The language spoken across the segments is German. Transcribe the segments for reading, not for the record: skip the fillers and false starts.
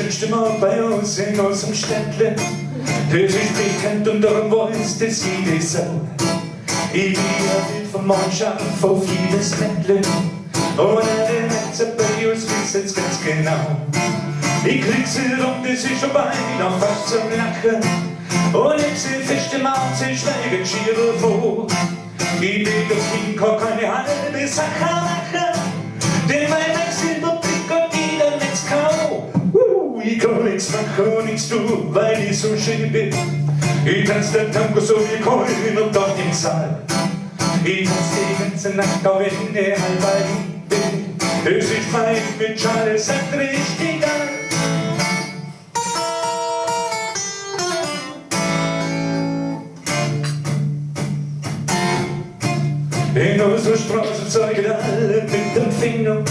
schönst immer bei uns in unserem Städtle. Das ist bekannt und darum weiß das jede Sau. Ich bin ein Bild von Mannschaft von vieles Mädle. Und alle Netze bei uns wissen's ganz genau. Ich krieg sie rum, das ist schon beinahe fast zum Lachen. Und ich seh fest im Arm, sie schweigen schier vor. Ich will das Kind kann keine halbe Sache machen. Denn mein Silberblick und jeder Netz K.O. Ich kann nichts machen und nichts tun, weil ich so schön bin. Ich tanz den Tango so wie keiner dort im Saal. Ich tanz die ganze Nacht, auch wenn ich halb bei ihm bin. Es ist mein Mensch, alles hat richtig an. In unserer Straße zeigen alle mit dem Finger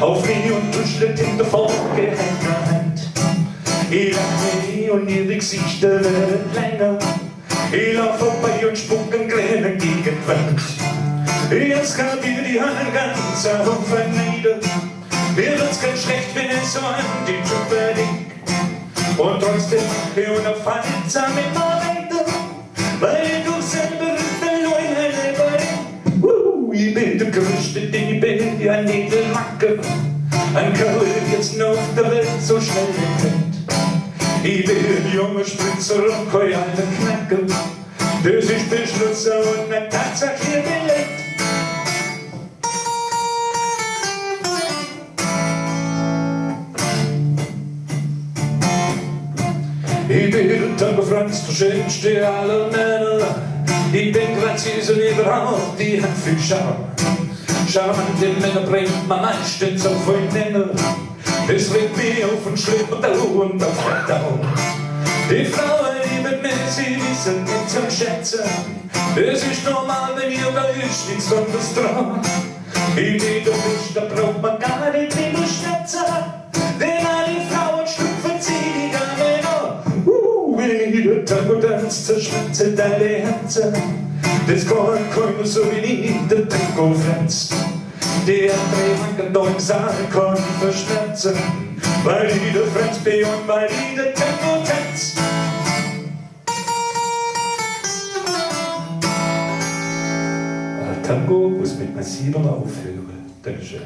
auf mich und tuschelt hinter vorgehängter Hand. Ich lache und ihre Gesichter werden länger. Ich lauf vorbei und spuck einen Tränen gegen die Wand. Jetzt kann mir die Hand ganz auf nieder. Mir wird's ganz schlecht, wenn es so an die Truppe liegt. Und trotzdem mach ich unaufhaltsam immer weiter, weil du selber verloren hast. Ich bin der Größte, denn ich bin ja ein Edelmacker. Ein Kerl jetzt noch auf der Welt so schnell getrennt. Ich bin ein junger Spritzer und kein alter Knacker. Das ist Beschlutzer und eine Tatsache hier belegt. Ich bin der Tango Franz, der schönste aller Männer. Ich bin graziös und überhaupt, ich hab viel Charme. Charmante Männer bringt man meistens auf einen Nenner. Es regt mich auf und schlägt da und auf der Dauer. Die Frauen lieben mich, sie wissen nicht zum Schätzen. Es ist normal, wenn ihr da ist nichts anderes dran. Ich bin doch nicht, da braucht man gar nicht mehr schätzen. Denn alle Frauen stufen sie die Männer. Wenn jeder Tango tanzt, zerschmettert alle Herzen. Das kann keiner so wie ich, der Tango Franz. Der Drehmann da im Saal kann verschmerzen, weil jeder Franz bin und weil jeder Tango tanzt. Tango muss mit massivem aufhören. Dankeschön.